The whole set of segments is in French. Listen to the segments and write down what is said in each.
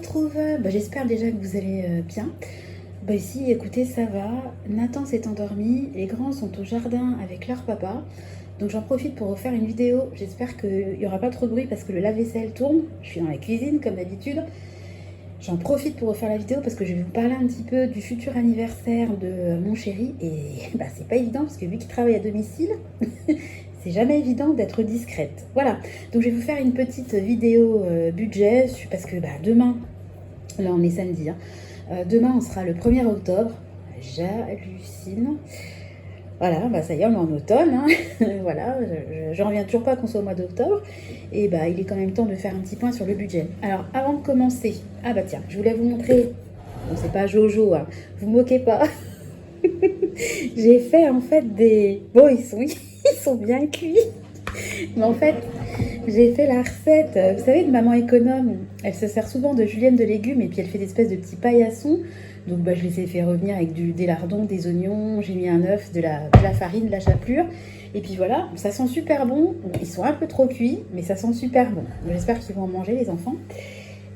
retrouve. J'espère déjà que vous allez bien. Ici, écoutez, ça va. Nathan s'est endormi. Les grands sont au jardin avec leur papa. Donc j'en profite pour vous faire une vidéo. J'espère qu'il n'y aura pas trop de bruit parce que le lave-vaisselle tourne. Je suis dans la cuisine comme d'habitude. J'en profite pour vous faire la vidéo parce que je vais vous parler un petit peu du futur anniversaire de mon chéri. Et c'est pas évident parce que vu qu'il travaille à domicile, c'est jamais évident d'être discrète. Voilà, donc je vais vous faire une petite vidéo budget parce que demain, là on est samedi, hein, demain on sera le 1er octobre. J'hallucine. Voilà, ça y est, on est en automne, hein. Voilà, je reviens toujours pas qu'on soit au mois d'octobre. Et il est quand même temps de faire un petit point sur le budget. Alors, avant de commencer, tiens, je voulais vous montrer, bon c'est pas Jojo, hein, vous moquez pas. J'ai fait en fait des... Bon, ils sont bien cuits. Mais en fait, j'ai fait la recette, vous savez, de maman économe. Elle se sert souvent de julienne de légumes et puis elle fait des espèces de petits paillassons. Donc je les ai fait revenir avec des lardons, des oignons, j'ai mis un œuf, de la farine, de la chapelure. Et puis voilà, ça sent super bon. Ils sont un peu trop cuits, mais ça sent super bon. J'espère qu'ils vont en manger, les enfants.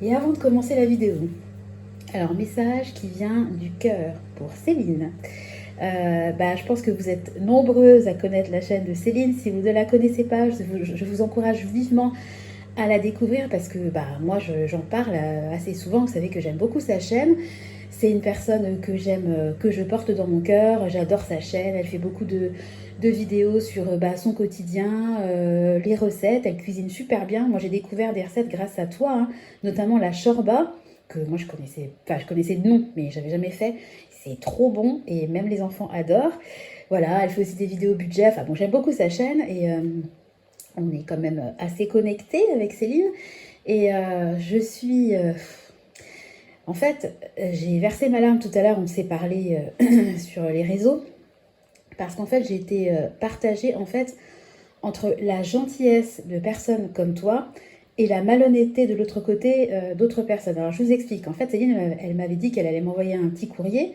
Et avant de commencer la vidéo, alors message qui vient du cœur pour Céline. Je pense que vous êtes nombreuses à connaître la chaîne de Céline. Si vous ne la connaissez pas, je vous encourage vivement à la découvrir parce que moi j'en parle assez souvent. Vous savez que j'aime beaucoup sa chaîne. C'est une personne que j'aime, que je porte dans mon cœur. J'adore sa chaîne. Elle fait beaucoup de vidéos sur son quotidien, les recettes. Elle cuisine super bien. Moi j'ai découvert des recettes grâce à toi, hein, notamment la shorba, que moi je connaissais de nom, mais j'avais jamais fait. C'est trop bon et même les enfants adorent. Voilà, elle fait aussi des vidéos budget. J'aime beaucoup sa chaîne et on est quand même assez connectés avec Céline. Et je suis... En fait, j'ai versé ma larme tout à l'heure, on s'est parlé sur les réseaux. Parce qu'en fait, j'ai été partagée entre la gentillesse de personnes comme toi et la malhonnêteté de l'autre côté d'autres personnes. Alors je vous explique, en fait Céline elle m'avait dit qu'elle allait m'envoyer un petit courrier,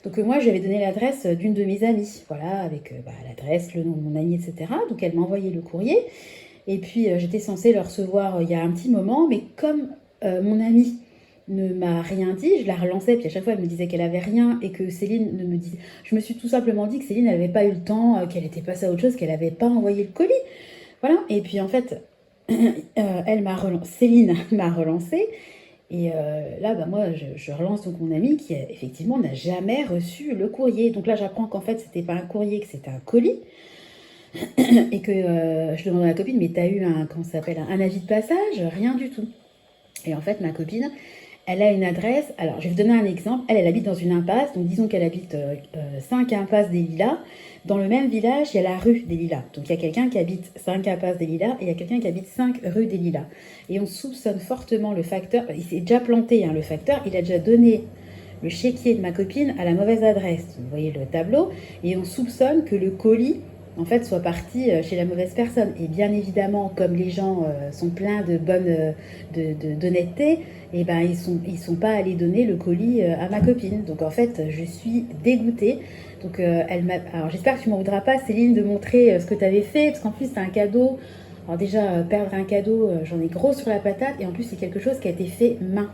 donc moi j'avais donné l'adresse d'une de mes amies, voilà, avec l'adresse, le nom de mon amie, etc. Donc elle m'a envoyé le courrier, et puis j'étais censée le recevoir il y a un petit moment, mais comme mon amie ne m'a rien dit, je la relançais, puis à chaque fois elle me disait qu'elle avait rien, et que Céline ne me dit... Je me suis tout simplement dit que Céline n'avait pas eu le temps, qu'elle était passée à autre chose, qu'elle n'avait pas envoyé le colis. Voilà, et puis en fait... elle m'a relancé, Céline m'a relancé, et là moi je relance donc mon amie qui effectivement n'a jamais reçu le courrier. Donc là j'apprends qu'en fait c'était pas un courrier, que c'était un colis, et que je demande à ma copine, mais t'as eu un avis de passage? Rien du tout. Et en fait ma copine, elle a une adresse, alors je vais vous donner un exemple, elle habite dans une impasse, donc disons qu'elle habite 5 impasses des Lilas. Dans le même village, il y a la rue des Lilas. Donc il y a quelqu'un qui habite 5 impasses des Lilas et il y a quelqu'un qui habite 5 rue des Lilas. Et on soupçonne fortement le facteur, il s'est déjà planté, hein, le facteur, il a déjà donné le chéquier de ma copine à la mauvaise adresse. Vous voyez le tableau, et on soupçonne que le colis en fait soit parti chez la mauvaise personne. Et bien évidemment, comme les gens sont pleins de d'honnêteté, et ils sont pas allés donner le colis à ma copine. Donc en fait je suis dégoûtée. Donc alors j'espère que tu m'en voudras pas, Céline, de montrer ce que tu avais fait, parce qu'en plus c'est un cadeau. Alors déjà perdre un cadeau, j'en ai gros sur la patate, et en plus c'est quelque chose qui a été fait main.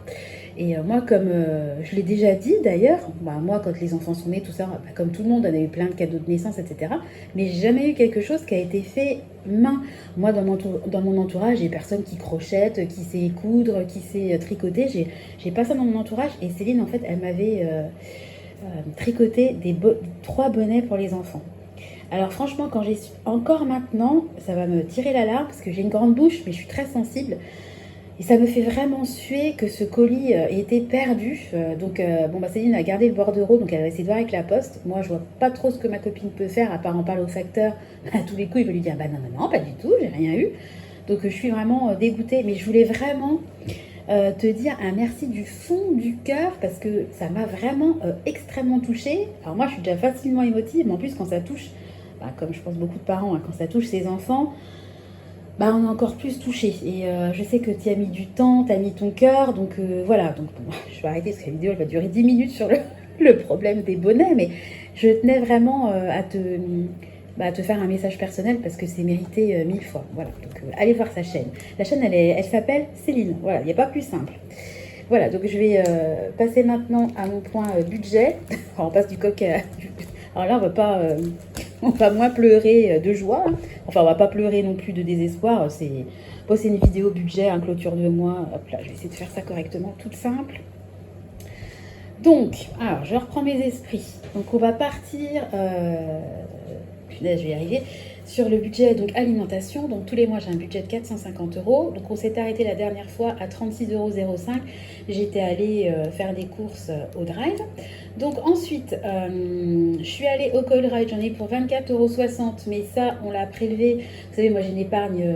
Et moi, comme je l'ai déjà dit d'ailleurs, moi quand les enfants sont nés, tout ça, comme tout le monde, on a eu plein de cadeaux de naissance, etc. Mais j'ai jamais eu quelque chose qui a été fait main. Moi, dans mon entourage, j'ai personne qui crochette, qui sait coudre, qui sait tricoter. J'ai pas ça dans mon entourage. Et Céline, en fait, elle m'avait tricoté 3 bonnets pour les enfants. Alors franchement, quand j'ai encore maintenant, ça va me tirer la larme parce que j'ai une grande bouche, mais je suis très sensible. Et ça me fait vraiment suer que ce colis ait été perdu. Céline a gardé le bordereau, donc elle va essayer de voir avec la poste. Moi, je vois pas trop ce que ma copine peut faire, à part en parler au facteur. À tous les coups, il va lui dire non, pas du tout, j'ai rien eu. Donc je suis vraiment dégoûtée. Mais je voulais vraiment te dire un merci du fond du cœur, parce que ça m'a vraiment extrêmement touchée. Alors moi, je suis déjà facilement émotive, mais en plus, quand ça touche, comme je pense beaucoup de parents, hein, quand ça touche ses enfants, on est encore plus touché. Et je sais que tu as mis du temps, tu as mis ton cœur, donc voilà. Donc bon, je vais arrêter parce que la vidéo elle va durer 10 minutes sur le problème des bonnets, mais je tenais vraiment à te faire un message personnel parce que c'est mérité 1000 fois. Voilà, donc allez voir sa chaîne. La chaîne elle s'appelle Céline, voilà, il n'y a pas plus simple. Voilà, donc je vais passer maintenant à mon point budget. Alors, on passe du coq à... Alors là, on va moins pleurer de joie, hein. Enfin, on va pas pleurer non plus de désespoir. C'est une vidéo budget, un clôture de mois. Hop là, je vais essayer de faire ça correctement, toute simple. Donc, alors, je reprends mes esprits. Donc, on va partir... punaise, je vais y arriver. Sur le budget donc alimentation, donc tous les mois j'ai un budget de 450 euros. Donc on s'est arrêté la dernière fois à 36,05 euros. J'étais allée faire des courses au Drive. Donc ensuite, je suis allée au Coil Ride, j'en ai pour 24,60 euros. Mais ça, on l'a prélevé. Vous savez, moi j'ai une épargne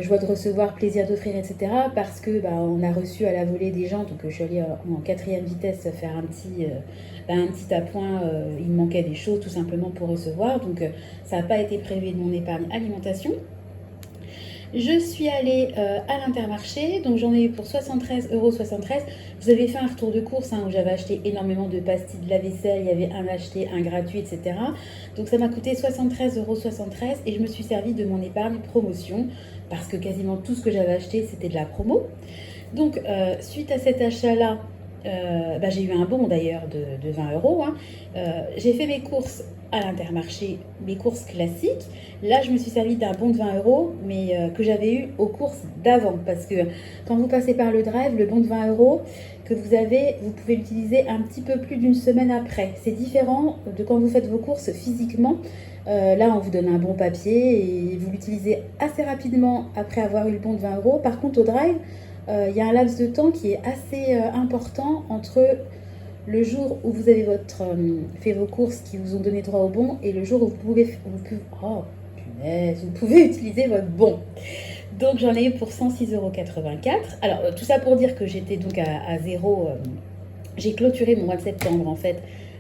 joie de recevoir, plaisir d'offrir, etc. Parce que on a reçu à la volée des gens. Donc je suis allée en 4e vitesse faire un petit appoint. Il me manquait des choses tout simplement pour recevoir. Donc ça n'a pas été prélevé de mon épargne alimentation. Je suis allée à l'Intermarché, donc j'en ai eu pour 73,73 euros. Vous avez fait un retour de course où j'avais acheté énormément de pastilles de lave-vaisselle, il y avait un acheté, un gratuit, etc. Donc ça m'a coûté 73,73 euros et je me suis servi de mon épargne promotion parce que quasiment tout ce que j'avais acheté c'était de la promo. Donc suite à cet achat-là, j'ai eu un bon d'ailleurs de 20 euros. J'ai fait mes courses à l'Intermarché, mes courses classiques. Là, je me suis servi d'un bon de 20 euros, mais que j'avais eu aux courses d'avant. Parce que quand vous passez par le Drive, le bon de 20 euros que vous avez, vous pouvez l'utiliser un petit peu plus d'une semaine après. C'est différent de quand vous faites vos courses physiquement. Là, on vous donne un bon papier et vous l'utilisez assez rapidement après avoir eu le bon de 20 euros. Par contre, au Drive, il y a un laps de temps qui est assez important entre le jour où vous avez fait vos courses qui vous ont donné droit au bon et le jour où vous pouvez utiliser votre bon. Donc j'en ai eu pour 106,84 euros. Alors tout ça pour dire que j'étais donc à zéro. J'ai clôturé mon mois de septembre en fait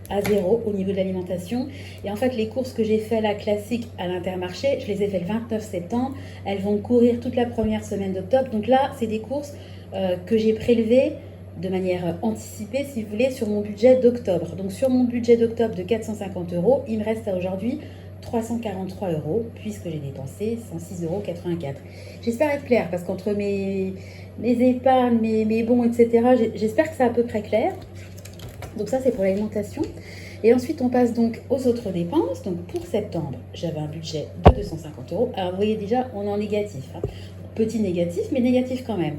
à zéro au niveau de l'alimentation. Et en fait, les courses que j'ai fait la classique à l'Intermarché, je les ai fait le 29 septembre. Elles vont courir toute la première semaine d'octobre. Donc là, c'est des courses que j'ai prélevées de manière anticipée, si vous voulez, sur mon budget d'octobre. Donc sur mon budget d'octobre de 450 euros, il me reste aujourd'hui 343 euros, puisque j'ai dépensé 106,84 euros. J'espère être claire, parce qu'entre mes épargnes, mes bons, etc., j'espère que c'est à peu près clair. Donc ça, c'est pour l'alimentation. Et ensuite, on passe donc aux autres dépenses. Donc pour septembre, j'avais un budget de 250 euros. Alors vous voyez déjà, on est en négatif. Petit négatif, mais négatif quand même.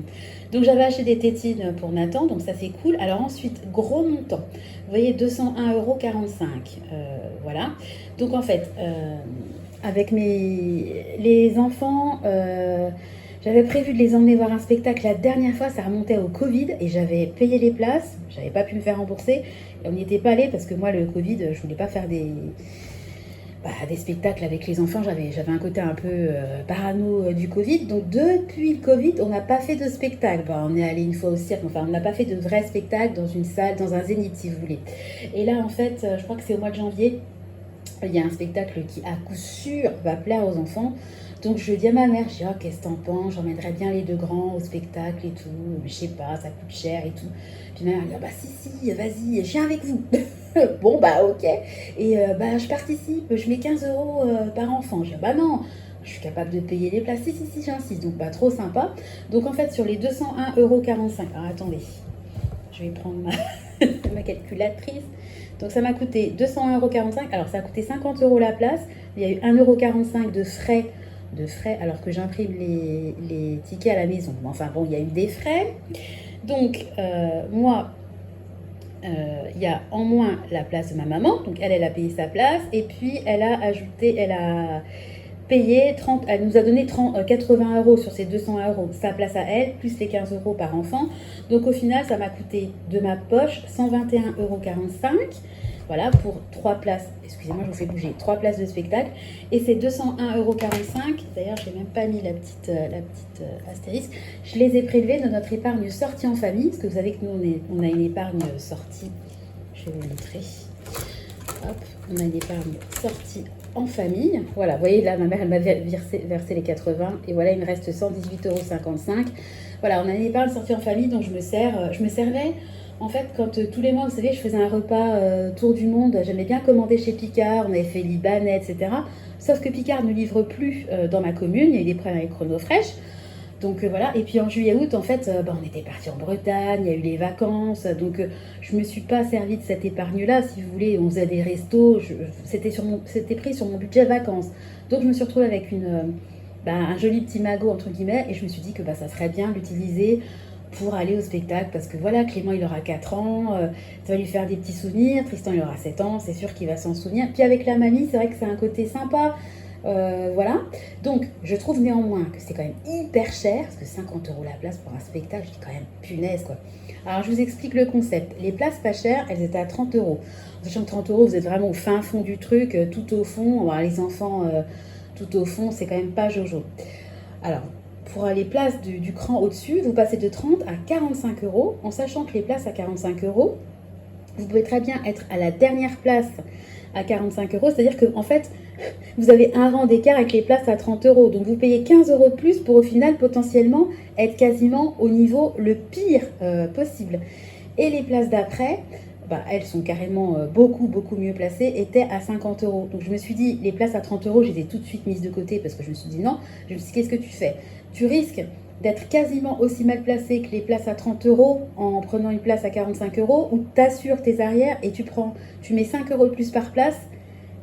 Donc j'avais acheté des tétines pour Nathan, donc ça c'est cool. Alors ensuite, gros montant. Vous voyez, 201,45 euros. Voilà. Donc en fait, avec les enfants... j'avais prévu de les emmener voir un spectacle la dernière fois, ça remontait au Covid et j'avais payé les places, j'avais pas pu me faire rembourser et on n'y était pas allé parce que moi le Covid, je voulais pas faire des spectacles avec les enfants, j'avais un côté un peu parano du Covid. Donc depuis le Covid, on n'a pas fait de spectacle. On est allé une fois au cirque, enfin on n'a pas fait de vrai spectacle dans une salle, dans un zénith si vous voulez. Et là en fait, je crois que c'est au mois de janvier, il y a un spectacle qui à coup sûr va plaire aux enfants. Donc je dis à ma mère, je dis qu'est-ce que t'en penses, j'emmènerais bien les deux grands au spectacle et tout, mais je sais pas, ça coûte cher et tout. Puis ma mère dit si, vas-y, je viens avec vous. Bon ok. Et je participe, je mets 15 euros par enfant. Je dis non, je suis capable de payer les places. Si, j'insiste. Donc trop sympa. Donc en fait sur les 201,45 euros, alors attendez, je vais prendre ma calculatrice. Donc ça m'a coûté 201,45 euros. Alors ça a coûté 50 euros la place. Il y a eu 1,45 euros de frais alors que j'imprime les tickets à la maison. Enfin bon, il y a eu des frais. Donc moi, il y a en moins la place de ma maman. Donc elle a payé sa place. Et puis elle a payé 30, elle nous a donné 80 euros sur ces 200 euros, sa place à elle, plus les 15 euros par enfant. Donc au final, ça m'a coûté de ma poche 121,45 euros. Voilà, pour 3 places, excusez-moi, je vous fais bouger, 3 places de spectacle. Et c'est 201,45 euros. D'ailleurs, je n'ai même pas mis la petite astérisque. Je les ai prélevés de notre épargne sortie en famille, parce que vous savez que nous, on a une épargne sortie. Je vais vous montrer. Hop, on a une épargne sortie en famille. Voilà, vous voyez, là, ma mère, elle m'a versé les 80. Et voilà, il me reste 118,55 euros. Voilà, on a une épargne sortie en famille, dont je me servais. En fait, quand tous les mois, vous savez, je faisais un repas tour du monde, j'aimais bien commander chez Picard, on avait fait Libanais, etc. Sauf que Picard ne livre plus dans ma commune, il y a eu des problèmes avec Chronofresh. Donc voilà, et puis en juillet-août, en fait, on était parti en Bretagne, il y a eu les vacances, donc je me suis pas servi de cette épargne-là, si vous voulez, on faisait des restos, c'était pris sur mon budget vacances. Donc je me suis retrouvée avec un joli petit magot, entre guillemets, et je me suis dit que ça serait bien d'utiliser pour aller au spectacle, parce que voilà, Clément il aura 4 ans, ça va lui faire des petits souvenirs, Tristan il aura 7 ans, c'est sûr qu'il va s'en souvenir. Puis avec la mamie, c'est vrai que c'est un côté sympa. Voilà, donc je trouve néanmoins que c'est quand même hyper cher, parce que 50 € la place pour un spectacle, je dis quand même punaise quoi. Alors je vous explique le concept. Les places pas chères, elles étaient à 30 €. En sachant que 30 €, vous êtes vraiment au fin fond du truc, tout au fond. Alors, les enfants, tout au fond, c'est quand même pas jojo. Alors, pour les places du cran au-dessus, vous passez de 30 à 45 €, en sachant que les places à 45 €, vous pouvez très bien être à la dernière place à 45 €, c'est-à-dire que en fait, vous avez un rang d'écart avec les places à 30 €. Donc vous payez 15 € de plus pour au final potentiellement être quasiment au niveau le pire possible. Et les places d'après, elles sont carrément beaucoup mieux placées, étaient à 50 €. Donc je me suis dit, les places à 30 €, je les ai tout de suite mises de côté parce que je me suis dit non. Je me suis dit, qu'est-ce que tu fais? Tu risques d'être quasiment aussi mal placé que les places à 30 € en prenant une place à 45 € ou tu assures tes arrières et tu mets 5 € de plus par place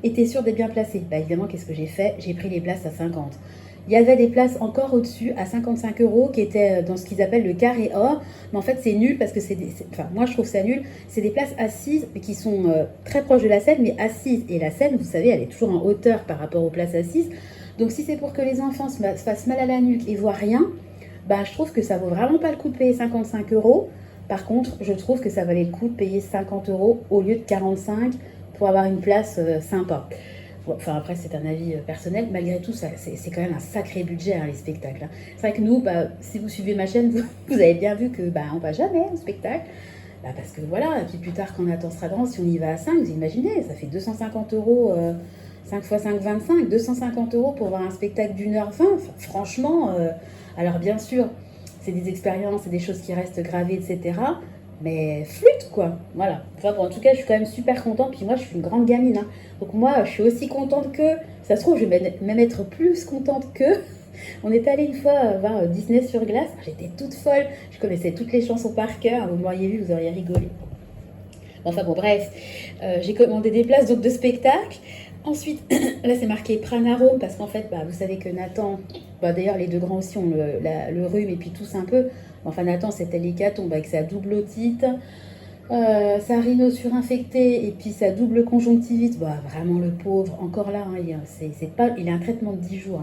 et tu es sûr d'être bien placé. Évidemment, qu'est-ce que j'ai fait? J'ai pris les places à 50. Il y avait des places encore au-dessus à 55 € qui étaient dans ce qu'ils appellent le carré or. Mais en fait, c'est nul parce que moi, je trouve ça nul. C'est des places assises qui sont très proches de la scène, mais assises. Et la scène, vous savez, elle est toujours en hauteur par rapport aux places assises. Donc, si c'est pour que les enfants se fassent mal à la nuque et voient rien, je trouve que ça vaut vraiment pas le coup de payer 55 €. Par contre, je trouve que ça valait le coup de payer 50 € au lieu de 45 pour avoir une place sympa. Enfin, après, c'est un avis personnel. Malgré tout, c'est quand même un sacré budget, les spectacles. C'est vrai que nous, si vous suivez ma chaîne, vous avez bien vu que on va jamais au spectacle. Parce que voilà, et puis plus tard, quand Nathan sera grand, si on y va à 5, vous imaginez, ça fait 250 €, 5 x 5, 25, 250 € pour voir un spectacle d'1h20. Enfin, franchement, alors bien sûr, c'est des expériences, c'est des choses qui restent gravées, etc. Mais flûte quoi, voilà. En tout cas, je suis quand même super contente. Puis moi, je suis une grande gamine. Donc moi, je suis aussi contente que. Ça se trouve, je vais même être plus contente que. On est allé une fois voir Disney sur glace. J'étais toute folle. Je connaissais toutes les chansons par cœur. Vous m'auriez vu, vous auriez rigolé. Bref. J'ai commandé des places donc de spectacle. Ensuite, là c'est marqué Pranaro parce qu'en fait, vous savez que Nathan, d'ailleurs les deux grands aussi ont le rhume et puis tous un peu. Nathan c'était l'hécatombe avec sa double otite, sa rhino surinfectée et puis sa double conjonctivite. Vraiment le pauvre, encore là, il a un traitement de 10 jours.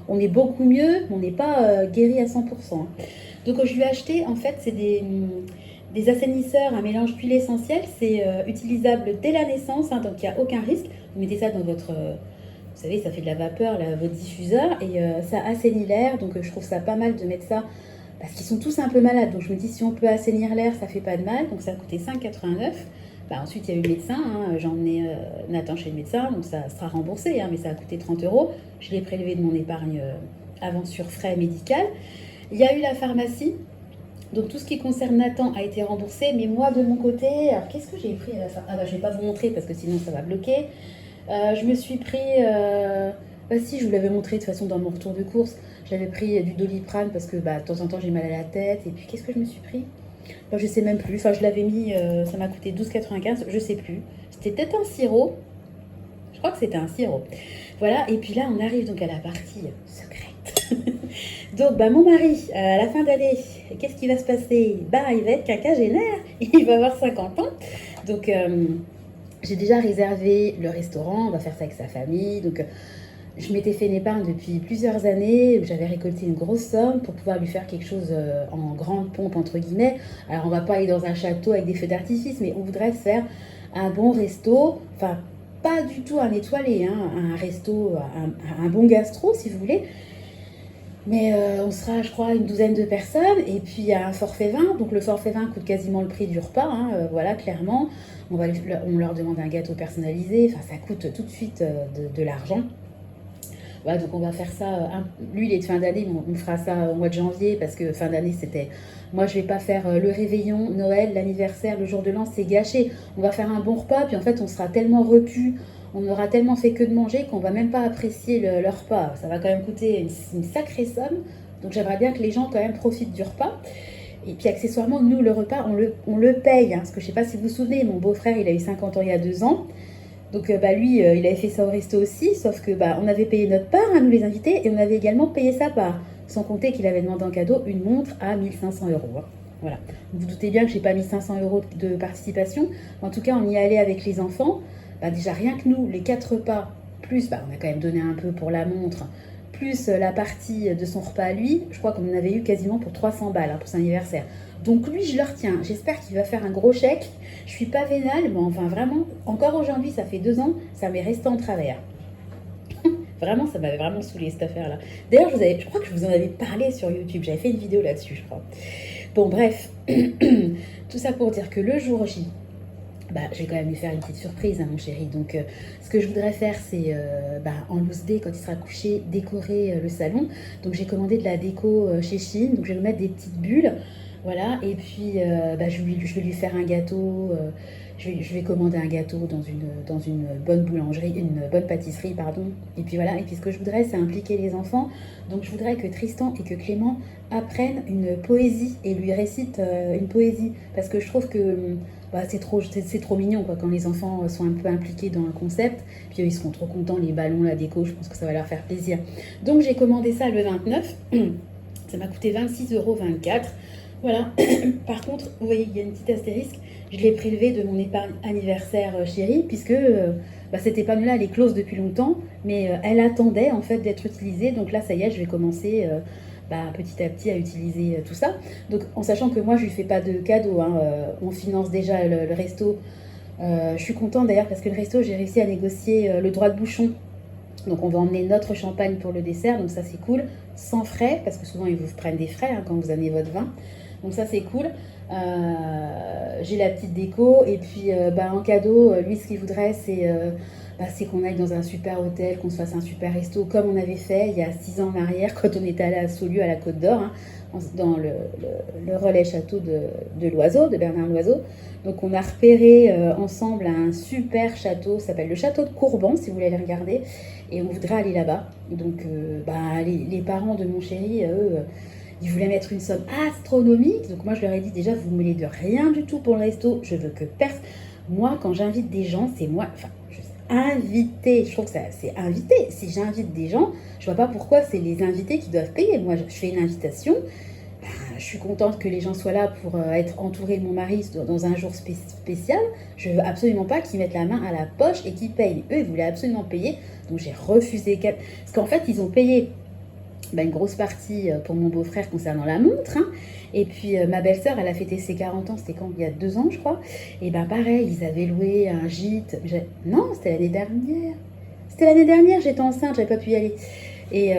On est beaucoup mieux, mais on n'est pas guéri à 100%. Donc je lui ai acheté, en fait, c'est des assainisseurs, un mélange d'huile essentielle. C'est utilisable dès la naissance, donc il n'y a aucun risque. Vous mettez ça dans votre... vous savez, ça fait de la vapeur, votre diffuseur, et ça assainit l'air. Donc je trouve ça pas mal de mettre ça, parce qu'ils sont tous un peu malades. Donc je me dis, si on peut assainir l'air, ça fait pas de mal. Donc ça a coûté 5,89 €. Ensuite, il y a eu le médecin. J'ai emmené Nathan chez le médecin, donc ça sera remboursé, mais ça a coûté 30 €. Je l'ai prélevé de mon épargne avant sur frais médical. Il y a eu la pharmacie. Donc tout ce qui concerne Nathan a été remboursé, mais moi de mon côté, alors qu'est-ce que j'ai pris à la fin? Je vais pas vous montrer parce que sinon ça va bloquer. Je me suis pris, si je vous l'avais montré de toute façon dans mon retour de course, j'avais pris du Doliprane parce que de temps en temps j'ai mal à la tête. Et puis qu'est-ce que je me suis pris? Je sais même plus, je l'avais mis, ça m'a coûté 12,95 €, je sais plus. C'était peut-être un sirop, je crois que c'était un sirop. Voilà, et puis là on arrive donc à la partie secrète. Donc mon mari, à la fin d'année, qu'est-ce qui va se passer? Il va être quinquagénaire, il va avoir 50 ans. Donc j'ai déjà réservé le restaurant, on va faire ça avec sa famille. Donc je m'étais fait une épargne depuis plusieurs années, j'avais récolté une grosse somme pour pouvoir lui faire quelque chose en grande pompe entre guillemets. Alors on va pas aller dans un château avec des feux d'artifice, mais on voudrait se faire un bon resto, enfin pas du tout un étoilé, un resto, un bon gastro si vous voulez. Mais on sera, je crois, une douzaine de personnes. Et puis, il y a un forfait vin. Donc, le forfait vin coûte quasiment le prix du repas. Voilà, clairement. On leur demande un gâteau personnalisé. Enfin, ça coûte tout de suite de l'argent. Voilà, donc on va faire ça. Lui, il est de fin d'année. On fera ça au mois de janvier. Parce que fin d'année, c'était... Moi, je vais pas faire le réveillon, Noël, l'anniversaire, le jour de l'an. C'est gâché. On va faire un bon repas. Puis, en fait, on sera tellement repus. On aura tellement fait que de manger qu'on va même pas apprécier le repas. Ça va quand même coûter une sacrée somme. Donc j'aimerais bien que les gens quand même profitent du repas. Et puis accessoirement, nous, le repas, on le paye. Hein, parce que je ne sais pas si vous vous souvenez, mon beau-frère, il a eu 50 ans il y a 2 ans. Donc lui, il avait fait ça au resto aussi, sauf que on avait payé notre part, hein, nous les invités, et on avait également payé sa part. Sans compter qu'il avait demandé en cadeau une montre à 1 500 euros. Hein. Voilà. Vous vous doutez bien que j'ai pas mis 500 euros de participation. En tout cas, on y allait avec les enfants. Déjà, rien que nous, les 4 repas, plus, on a quand même donné un peu pour la montre, plus la partie de son repas à lui, je crois qu'on en avait eu quasiment pour 300 balles hein, pour son anniversaire. Donc lui, je le retiens. J'espère qu'il va faire un gros chèque. Je suis pas vénale, mais enfin vraiment, encore aujourd'hui, ça fait 2 ans, ça m'est resté en travers. Vraiment, ça m'avait vraiment saoulé cette affaire-là. D'ailleurs, je crois que je vous en avais parlé sur YouTube. J'avais fait une vidéo là-dessus, je crois. Bon, bref. Tout ça pour dire que le jour J, je vais quand même lui faire une petite surprise, hein, mon chéri. Donc, ce que je voudrais faire, c'est en loose day, quand il sera couché, décorer le salon. Donc, j'ai commandé de la déco chez Shein. Donc, je vais lui mettre des petites bulles. Voilà. Et puis, je vais lui faire un gâteau. Je vais commander un gâteau dans une bonne boulangerie, une bonne pâtisserie, pardon. Et puis voilà. Et puis, ce que je voudrais, c'est impliquer les enfants. Donc, je voudrais que Tristan et que Clément apprennent une poésie et lui récitent une poésie. Parce que je trouve que c'est trop mignon quoi, quand les enfants sont un peu impliqués dans le concept. Puis ils seront trop contents, les ballons, la déco, je pense que ça va leur faire plaisir. Donc j'ai commandé ça le 29. Ça m'a coûté 26,24 €. Voilà. Par contre, vous voyez, il y a une petite astérisque. Je l'ai prélevé de mon épargne anniversaire chérie, puisque cette épargne-là, elle est close depuis longtemps, mais elle attendait en fait d'être utilisée. Donc là, ça y est, je vais commencer petit à petit à utiliser tout ça. Donc en sachant que moi, je lui fais pas de cadeau. Hein, on finance déjà le resto. Je suis contente d'ailleurs parce que le resto, j'ai réussi à négocier le droit de bouchon. Donc on va emmener notre champagne pour le dessert, donc ça c'est cool, sans frais, parce que souvent ils vous prennent des frais hein, quand vous amenez votre vin. Donc ça c'est cool. J'ai la petite déco et puis en cadeau, lui ce qu'il voudrait c'est qu'on aille dans un super hôtel, qu'on se fasse un super resto comme on avait fait il y a 6 ans en arrière quand on était allé à Saulieu à la Côte d'Or, hein, dans le relais château de Loiseau, de Bernard Loiseau. Donc on a repéré ensemble un super château, ça s'appelle le château de Courban si vous voulez aller regarder, et on voudrait aller là-bas. Donc les parents de mon chéri, eux, ils voulaient mettre une somme astronomique. Donc moi je leur ai dit déjà vous ne mêlez de rien du tout pour le resto, je veux que personne. Moi quand j'invite des gens, c'est moi, inviter, je trouve que c'est inviter. Si j'invite des gens, je vois pas pourquoi c'est les invités qui doivent payer. Moi je fais une invitation. Je suis contente que les gens soient là pour être entourés de mon mari dans un jour spécial. Je veux absolument pas qu'ils mettent la main à la poche et qu'ils payent. Eux, ils voulaient absolument payer. Donc j'ai refusé. Parce qu'en fait, ils ont payé une grosse partie pour mon beau-frère concernant la montre. Hein. Et puis ma belle-sœur, elle a fêté ses 40 ans, c'était quand? Il y a 2 ans, je crois. Et pareil, ils avaient loué un gîte. Non, c'était l'année dernière. C'était l'année dernière, j'étais enceinte, j'avais pas pu y aller. Et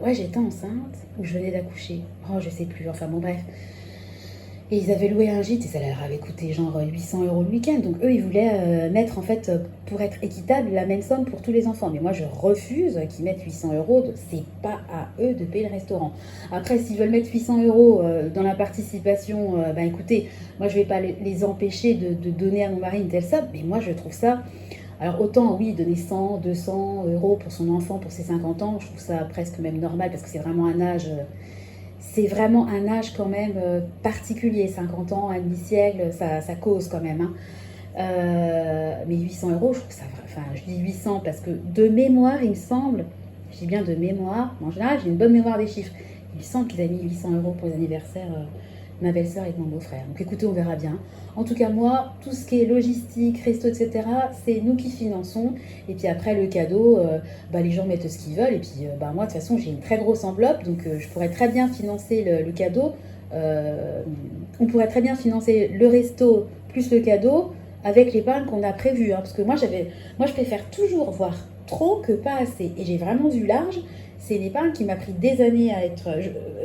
ouais, j'étais enceinte ou je venais d'accoucher. Oh, je sais plus. Enfin bon, bref. Et ils avaient loué un gîte et ça leur avait coûté genre 800 € le week-end. Donc eux, ils voulaient mettre en fait, pour être équitable, la même somme pour tous les enfants. Mais moi, je refuse qu'ils mettent 800 €. C'est pas à eux de payer le restaurant. Après, s'ils veulent mettre 800 € dans la participation, écoutez, moi, je vais pas les empêcher de donner à mon mari une telle somme. Mais moi, je trouve ça... Alors autant, oui, donner 100, 200 € pour son enfant, pour ses 50 ans, je trouve ça presque même normal parce que c'est vraiment un âge... C'est vraiment un âge quand même particulier, 50 ans, un demi-siècle, ça cause quand même. Hein. Mais 800 €, je trouve que ça... Enfin, je dis 800 parce que de mémoire, il me semble, je dis bien de mémoire, en général, j'ai une bonne mémoire des chiffres. Il me semble qu'ils avaient mis 800 € pour les anniversaires, ma belle-sœur et mon beau-frère. Donc écoutez, on verra bien. En tout cas, moi, tout ce qui est logistique, resto, etc., c'est nous qui finançons. Et puis après, le cadeau, les gens mettent ce qu'ils veulent. Et puis moi, de toute façon, j'ai une très grosse enveloppe, donc je pourrais très bien financer le cadeau. On pourrait très bien financer le resto plus le cadeau avec l'épargne qu'on a prévue. Hein, parce que moi, je préfère toujours voir trop que pas assez. Et j'ai vraiment vu large. C'est une épargne qui m'a pris des années à être...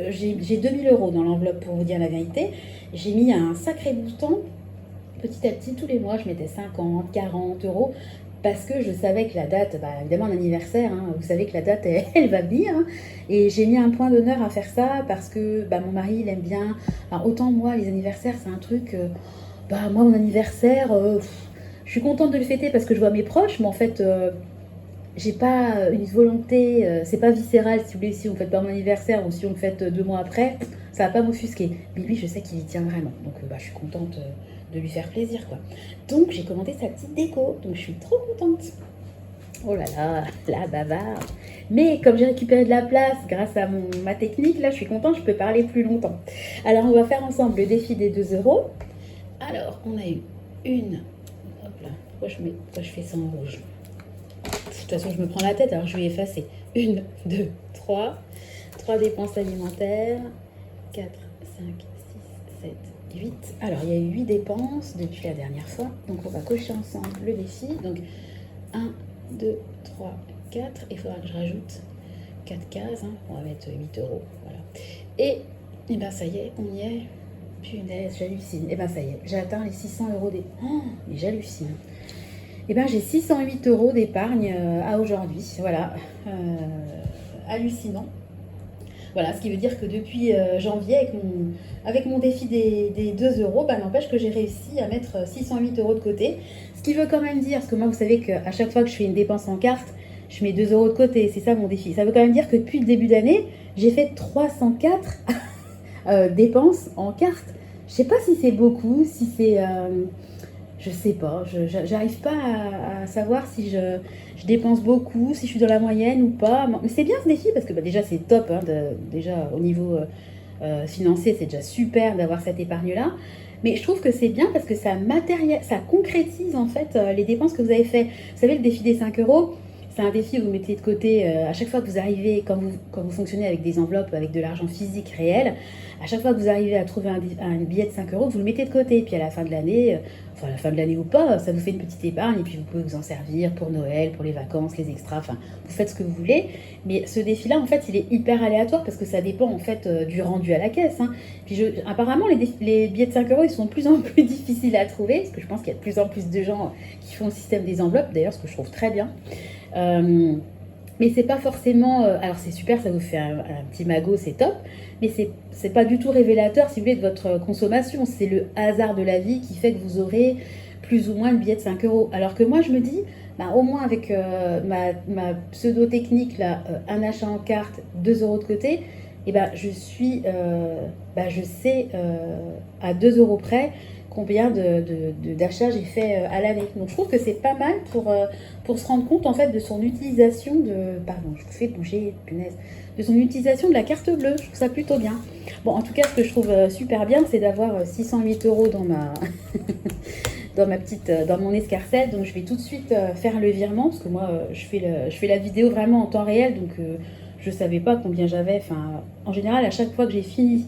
J'ai 2000 € dans l'enveloppe pour vous dire la vérité. J'ai mis un sacré bout de temps. Petit à petit, tous les mois, je mettais 50, 40 € parce que je savais que la date, évidemment un anniversaire, hein, vous savez que la date, elle va venir. Hein, et j'ai mis un point d'honneur à faire ça parce que mon mari, il aime bien... Alors, autant moi, les anniversaires, c'est un truc... moi, mon anniversaire, je suis contente de le fêter parce que je vois mes proches, mais en fait... j'ai pas une volonté, c'est pas viscéral si vous voulez, si on ne faites pas mon anniversaire ou si on le faites 2 mois après, ça va pas m'offusquer. Mais lui, je sais qu'il y tient vraiment. Donc bah, je suis contente de lui faire plaisir, quoi. Donc j'ai commandé sa petite déco. Donc je suis trop contente. Oh là là, la bavarde. Mais comme j'ai récupéré de la place grâce à ma technique, là je suis contente, je peux parler plus longtemps. Alors on va faire ensemble le défi des 2 euros. Alors on a eu une. Hop là, pourquoi je fais ça en rouge? De toute façon, je me prends la tête, alors je vais effacer. 1, 2, 3. 3 dépenses alimentaires. 4, 5, 6, 7, 8. Alors, il y a eu 8 dépenses depuis la dernière fois. Donc, on va cocher ensemble le défi. Donc, 1, 2, 3, 4. Il faudra que je rajoute 4 cases. Hein. On va mettre 8 euros. Voilà. Et ben, ça y est, on y est. Punaise, j'hallucine. Et ben, ça y est, j'ai atteint les 600 euros des... Oh, mais j'hallucine. Eh bien, j'ai 608 euros d'épargne à aujourd'hui. Voilà, hallucinant. Voilà, ce qui veut dire que depuis janvier, avec mon défi des 2 euros, bah, n'empêche que j'ai réussi à mettre 608 euros de côté. Ce qui veut quand même dire, parce que moi, vous savez qu'à chaque fois que je fais une dépense en carte, je mets 2 euros de côté. C'est ça mon défi. Ça veut quand même dire que depuis le début d'année, j'ai fait 304 dépenses en carte. Je sais pas si c'est beaucoup, si c'est... je sais pas, j'arrive pas à savoir si je dépense beaucoup, si je suis dans la moyenne ou pas. Mais c'est bien ce défi parce que bah, déjà c'est top, hein, déjà au niveau financier c'est déjà super d'avoir cette épargne-là. Mais je trouve que c'est bien parce que ça concrétise en fait les dépenses que vous avez fait. Vous savez, le défi des 5 euros, c'est un défi où vous mettez de côté à chaque fois que vous arrivez, quand vous fonctionnez avec des enveloppes, avec de l'argent physique réel, à chaque fois que vous arrivez à trouver un billet de 5 euros, vous le mettez de côté. Puis à la fin de l'année, enfin à la fin de l'année ou pas, ça vous fait une petite épargne et puis vous pouvez vous en servir pour Noël, pour les vacances, les extras, enfin vous faites ce que vous voulez. Mais ce défi-là, en fait, il est hyper aléatoire parce que ça dépend en fait du rendu à la caisse. Hein. Puis apparemment, les billets de 5 euros, ils sont de plus en plus difficiles à trouver parce que je pense qu'il y a de plus en plus de gens qui font le système des enveloppes, d'ailleurs, ce que je trouve très bien. Mais c'est pas forcément. Alors c'est super, ça vous fait un petit magot, c'est top. Mais c'est pas du tout révélateur, si vous voulez, de votre consommation. C'est le hasard de la vie qui fait que vous aurez plus ou moins le billet de 5 euros. Alors que moi, je me dis, bah, au moins avec ma pseudo-technique, là, un achat en carte, 2 euros de côté, et ben je sais à 2 euros près combien d'achats j'ai fait à l'année. Donc je trouve que c'est pas mal pour se rendre compte en fait de son utilisation pardon, je vous fais bouger, punaise, de son utilisation de la carte bleue. Je trouve ça plutôt bien. Bon, en tout cas, ce que je trouve super bien, c'est d'avoir 608 euros dans ma dans mon escarcelle. Donc je vais tout de suite faire le virement parce que moi je fais la vidéo vraiment en temps réel, donc je savais pas combien j'avais. Enfin, en général, à chaque fois que j'ai fini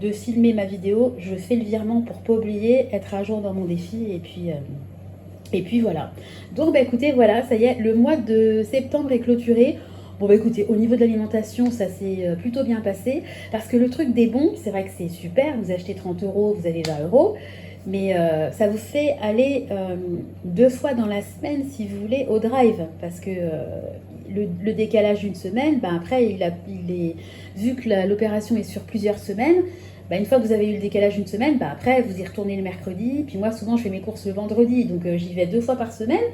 de filmer ma vidéo, je fais le virement pour pas oublier, être à jour dans mon défi et puis voilà. Donc bah écoutez, voilà, ça y est, le mois de septembre est clôturé. Bon bah écoutez, au niveau de l'alimentation, ça s'est plutôt bien passé parce que le truc des bons, c'est vrai que c'est super, vous achetez 30 euros, vous avez 20 euros, mais ça vous fait aller 2 fois dans la semaine, si vous voulez, au drive parce que le décalage d'une semaine, ben après, vu que l'opération est sur plusieurs semaines, bah, une fois que vous avez eu le décalage d'une semaine, bah, après vous y retournez le mercredi. Puis moi souvent je fais mes courses le vendredi, donc j'y vais 2 fois par semaine.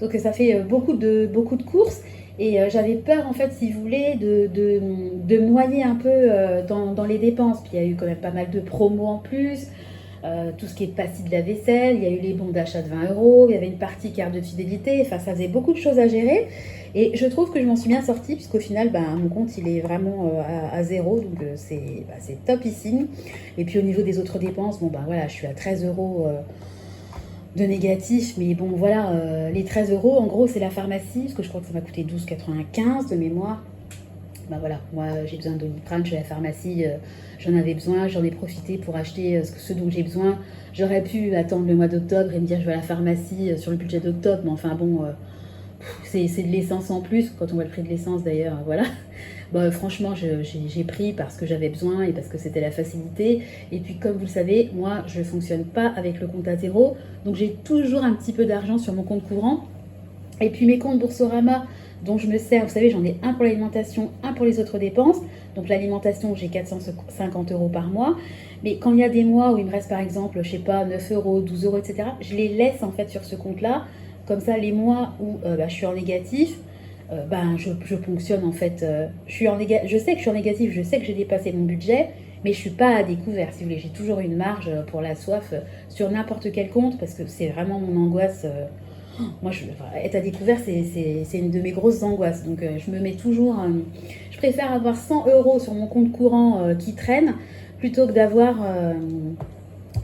Donc ça fait beaucoup de courses. Et j'avais peur en fait, si vous voulez, de me noyer un peu dans les dépenses. Puis il y a eu quand même pas mal de promos en plus. Tout ce qui est passé de la vaisselle, il y a eu les bons d'achat de 20 euros, il y avait une partie carte de fidélité, enfin ça faisait beaucoup de choses à gérer. Et je trouve que je m'en suis bien sortie, puisqu'au final, ben, mon compte, il est vraiment à zéro, donc c'est topissime. Et puis au niveau des autres dépenses, bon, ben voilà, je suis à 13 euros de négatif, mais bon, voilà, les 13 euros, en gros, c'est la pharmacie, parce que je crois que ça m'a coûté 12,95 de mémoire. Ben voilà, moi j'ai besoin de Doliprane, je suis à la pharmacie, j'en avais besoin, j'en ai profité pour acheter ce dont j'ai besoin. J'aurais pu attendre le mois d'octobre et me dire je vais à la pharmacie sur le budget d'octobre, mais enfin bon, c'est de l'essence en plus, quand on voit le prix de l'essence d'ailleurs, voilà. Bon, franchement, j'ai pris parce que j'avais besoin et parce que c'était la facilité. Et puis comme vous le savez, moi je fonctionne pas avec le compte à zéro, donc j'ai toujours un petit peu d'argent sur mon compte courant. Et puis mes comptes Boursorama dont je me sers, vous savez, j'en ai un pour l'alimentation, un pour les autres dépenses. Donc l'alimentation, j'ai 450 euros par mois. Mais quand il y a des mois où il me reste par exemple, je sais pas, 9 euros, 12 euros, etc., je les laisse en fait sur ce compte-là. Comme ça, les mois où je suis en négatif, je ponctionne en fait. Je sais que je suis en négatif, je sais que j'ai dépassé mon budget, mais je suis pas à découvert. Si vous voulez, j'ai toujours une marge pour la soif sur n'importe quel compte parce que c'est vraiment mon angoisse. Moi, être à découvert, c'est une de mes grosses angoisses. Donc, je me mets toujours. Je préfère avoir 100 euros sur mon compte courant qui traîne plutôt que d'avoir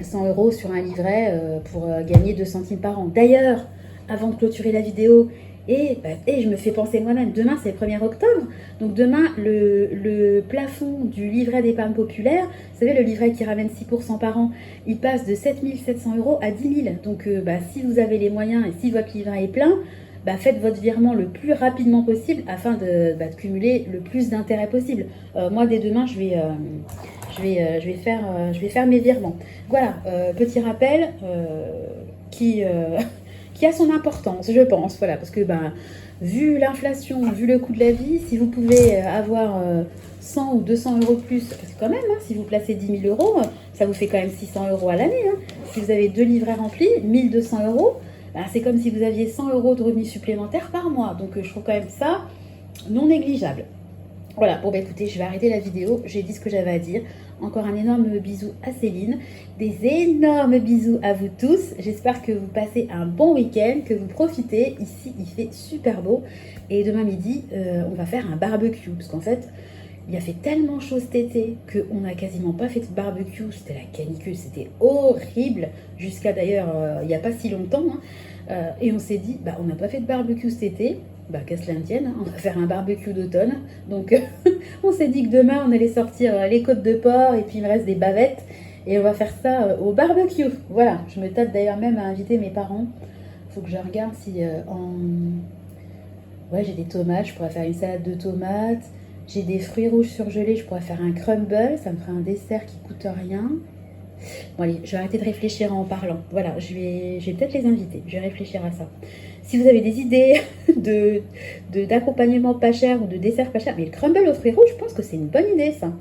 100 euros sur un livret pour gagner 2 centimes par an. D'ailleurs, avant de clôturer la vidéo, et je me fais penser moi-même, demain c'est le 1er octobre, donc demain le plafond du livret d'épargne populaire, vous savez le livret qui ramène 6% par an, il passe de 7 700 euros à 10 000. Donc si vous avez les moyens et si votre livret est plein, faites votre virement le plus rapidement possible afin de cumuler le plus d'intérêt possible. Moi dès demain je vais faire mes virements. Voilà, petit rappel qui a son importance, je pense. Voilà, parce que vu l'inflation, vu le coût de la vie, si vous pouvez avoir 100 ou 200 euros de plus, parce que quand même, si vous placez 10 000 euros, ça vous fait quand même 600 euros à l'année. Si vous avez 2 livrets remplis, 1200 euros, c'est comme si vous aviez 100 euros de revenus supplémentaires par mois. Donc je trouve quand même ça non négligeable. Voilà, bon écoutez, je vais arrêter la vidéo, j'ai dit ce que j'avais à dire. Encore un énorme bisou à Céline, des énormes bisous à vous tous. J'espère que vous passez un bon week-end, que vous profitez. Ici, il fait super beau. Et demain midi, on va faire un barbecue. Parce qu'en fait, il a fait tellement chaud cet été qu'on n'a quasiment pas fait de barbecue. C'était la canicule, c'était horrible. Jusqu'à d'ailleurs, il n'y a pas si longtemps. Et on s'est dit, on n'a pas fait de barbecue cet été. Qu'à cela ne tienne, on va faire un barbecue d'automne. Donc, on s'est dit que demain, on allait sortir les côtes de porc et puis il me reste des bavettes. Et on va faire ça au barbecue. Voilà, je me tâte d'ailleurs même à inviter mes parents. Il faut que je regarde si Ouais, j'ai des tomates, je pourrais faire une salade de tomates. J'ai des fruits rouges surgelés, je pourrais faire un crumble. Ça me ferait un dessert qui coûte rien. Bon allez, je vais arrêter de réfléchir en parlant. Voilà, je vais peut-être les inviter. Je vais réfléchir à ça. Si vous avez des idées d'accompagnement pas cher ou de dessert pas cher, mais le crumble aux fruits rouges, je pense que c'est une bonne idée ça.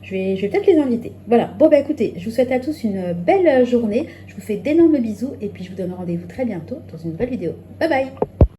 Je vais peut-être les inviter. Voilà, bon écoutez, je vous souhaite à tous une belle journée. Je vous fais d'énormes bisous et puis je vous donne rendez-vous très bientôt dans une nouvelle vidéo. Bye bye!